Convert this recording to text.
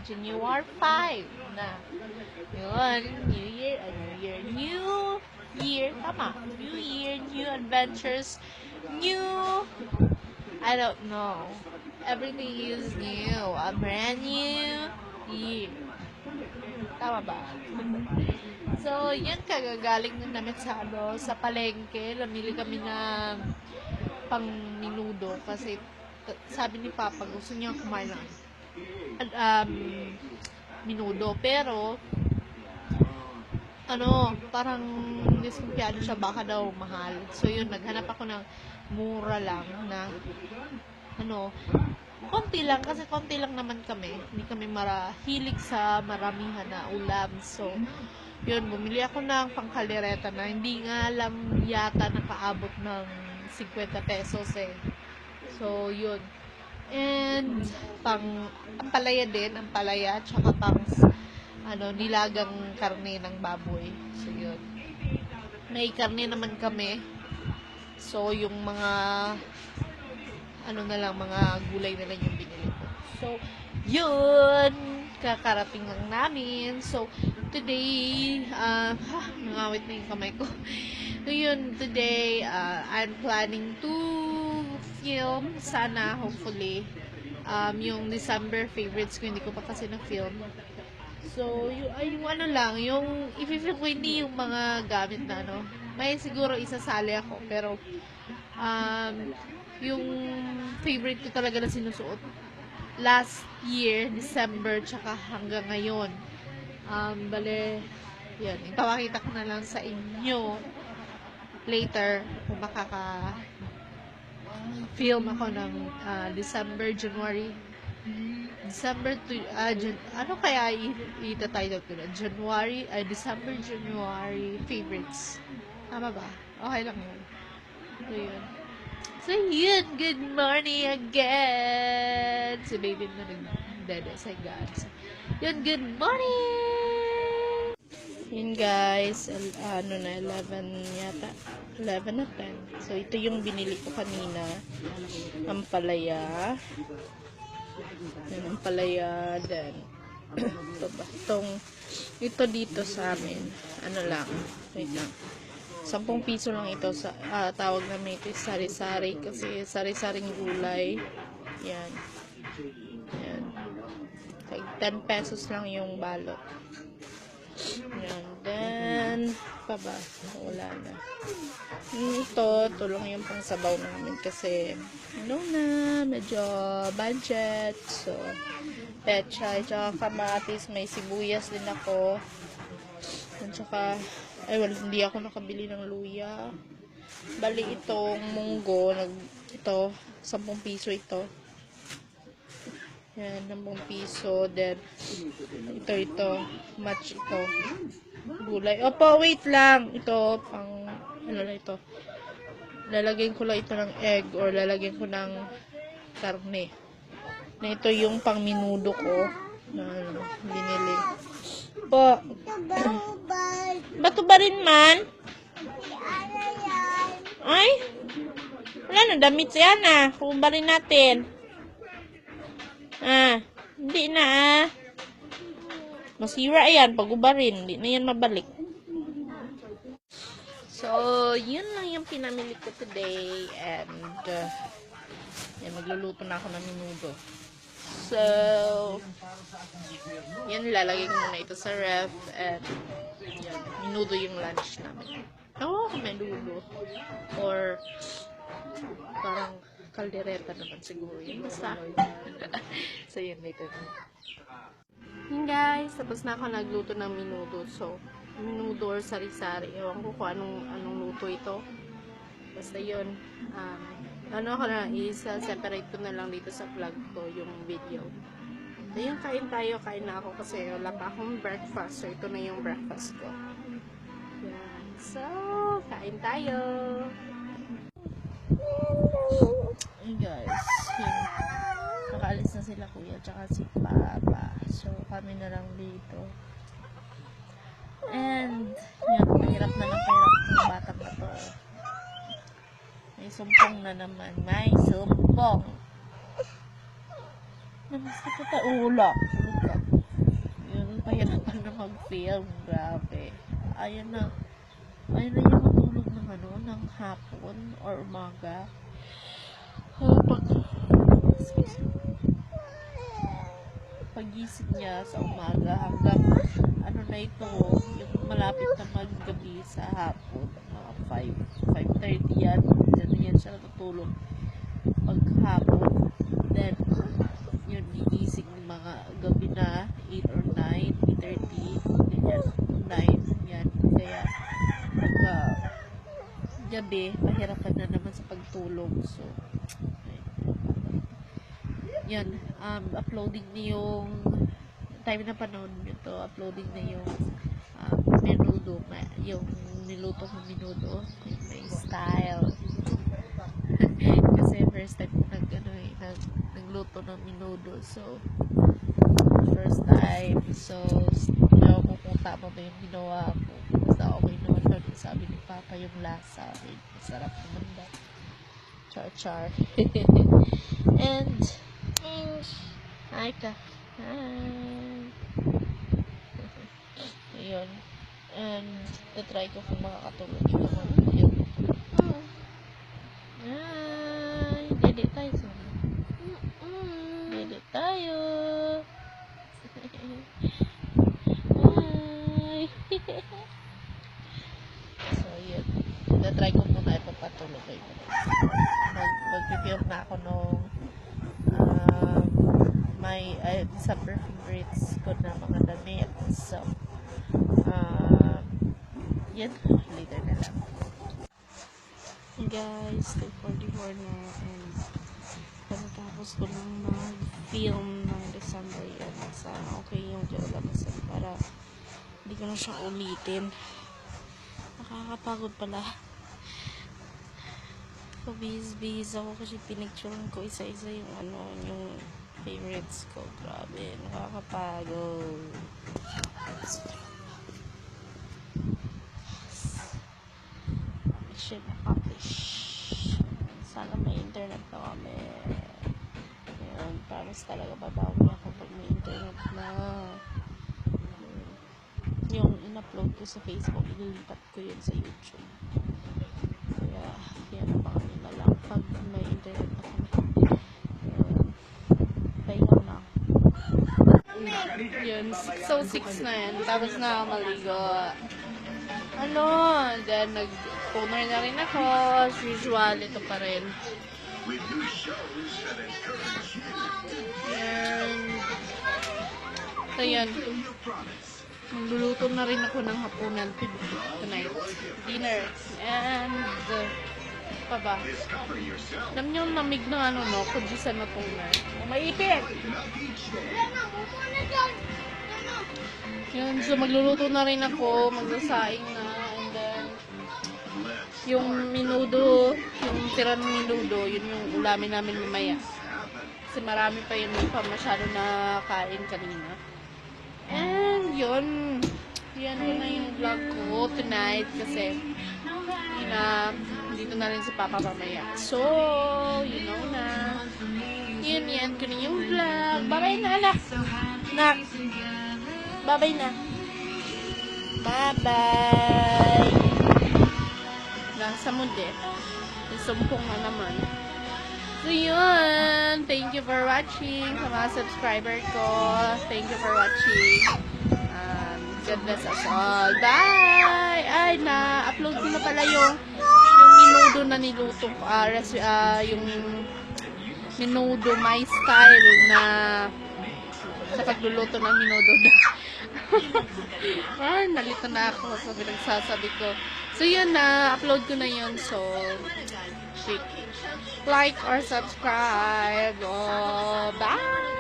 January 5 na. Yun, New Year, tama. New Year, new adventures, new, I don't know. Everything is new. A brand new year. Tama ba? So, yun, kagagaling na namin sa palengke. Namili kami ng pang minudo kasi sabi ni Papa gusto niya kumain ng minudo, pero parang diskumpiyado siya, baka daw mahal. So yun, naghanap ako ng mura lang na konti lang, kasi konti lang naman kami, hindi kami hilig sa maramihan na ulam. So yun, bumili ako ng pangkaldereta na hindi nga alam yata nakaabot ng 50 pesos eh. So yun, and ampalaya din, tsaka nilagang karne ng baboy. So yun, may karne naman kami, so yung mga mga gulay na lang yung binili ko. So yun, kakarating lang namin. So today, nangawit na yung kamay ko. So yun, today, I'm planning to film, sana, hopefully, yung December favorites ko, hindi ko pa kasi na-film. So, yung i-film ko hindi yung mga gamit na may siguro isasali ako, pero, yung favorite ko talaga na sinusuot, last year, December, tsaka hanggang ngayon, bale, yan, ipapakita ko na lang sa inyo later kung film ako ng December to ano kaya ita-title ko na? December, January favorites. Tama ba? Okay lang yun. So yun, good morning again. Si baby na nagdede sa God. So, yun, good morning! Yun guys, 11 yata. 11 na 10. So, ito yung binili ko kanina. Ampalaya. Yan, ampalaya. Then, ito ba? Ito dito sa amin. Wait lang. 10 piso lang ito. Tawag namin ito sari-sari. Kasi sari-saring gulay. Yan. Yan. 10 pesos lang yung balot. Yan. Then, wala na. Ito lang yung pangsabaw namin kasi medyo budget. So, pechay, tsaka kamatis, may sibuyas din ako. At tsaka, hindi ako nakabili ng luya. Bali, itong munggo, 10 piso ito. Yan, 10 piso. Then, ito, match ito. Gulay. Opo, wait lang. Ito, ito. Lalagyan ko lang ito ng egg or lalagyan ko ng karne. Na ito yung pang minudo ko na binili. Po. Bato ba rin man? Ay? Wala na, damit siya na. Kubarin natin. Hindi na masira yan pag ubarin, hindi na yan mabalik. So, yun lang yung pinamili ko today, and yan, magluluto na ako ng minudo. So, yan, lalagay ko muna ito sa ref, and yan, minudo yung lunch namin. Menudo or parang kaldereta naman siguro yun. Basta. So, yun, later na. Yun guys, tapos na ako nagluto ng minudo. So, minudo or sari-sari. Ewan ko kung anong luto ito. Basta yun. Isa-separate ko na lang dito sa vlog ko yung video. Ayun, kain na ako kasi wala pa akong breakfast. So, ito na yung breakfast ko. Yan. So, kain tayo. Hey guys, nakaalis na sila kuya tsaka si Papa, so kami na lang dito, and yan, mahirap na lang ng batang na to. May sumpong na naman, may sumpong. Namaste ko ta ulo. pahirapan na mag-film. Grabe. Ayun na yung matulog ng ng hapon or umaga. Pagising niya sa umaga hanggang na ito, yung malapit na maggabi sa hapon, 5:30 yan. Diyan siya natutulog paghapon. Then, yun, gigising ng mga gabi na 8 or 9, 8:30, ganyan, 9, yan. Kaya, pagka gabi, pahirapan na naman sa pagtulog. So, yan, uploading na yung time na panahon nito, uploading na yung menudo, yung niluto ng menudo, may style. Kasi first time ko nagluto ng menudo, so first time, so kung tama ba yung ginawa ko, basta okay naman doon, sabi ni Papa yung lasa, masarap naman ba, char and hi ka, hi. Ayun. And, tatry ko kung makakatulog yung mga video. Ay, dede tayo sa dede tayo. Ay. So, yun. Tatry ko muna ipapatulog kayo. Mag-prepare na ako nung may December favorites ko na mga damit. So, yan, later na lang. Guys, 2:44 na and pagkatapos ko lang mag-film ng December yan. Sana okay yung labasan para hindi ko na siya ulitin. Nakakapagod pala. Kabis-bis ako kasi pinicturean ko isa-isa yung yung favorites ko. Grabe, nakakapagod. Mission accomplished. Sana may internet na kami. Ayan, promise talaga babawi ako pag may internet na. Yung in-upload ko sa Facebook, ililipat ko yun sa YouTube. Kaya, yan ang baka nila lang pag may internet na kami. Pahinga na. Yun, so 6 na yan. Tapos na maligo. Then nag-toner na rin ako. As usual, ito pa rin. And, so yan. Magluluto na rin ako ng hapunan tonight. Dinner. And, pa ba? Alam niyo yung lamig na kudisan na toner. Maipit! Yun, so magluluto na rin ako, magsasaing na, and then, yung menudo, yung tira ng menudo, yun yung ulamin namin mamaya. Kasi marami pa yun, pa masyado na kain kanina. And, yun na yung vlog ko tonight, kasi, dito na rin si Papa mamaya. So, you know na. Yan ko na yung vlog. Bye-bye na, anak. Nak. Bye-bye na. Bye-bye. Nasa mundi. Isumpong na naman. So, yun. Thank you for watching. Sa mga subscriber ko. Thank you for watching. God bless us all. Bye! Ay, na-upload ko na pala yung menudo na niluto. Yung menudo, my style na sa pagluluto ng menudo na. Nalito na ako sa pinagsasabi ko. So, yun na. Upload ko na yun. So, like or subscribe. Oh, bye!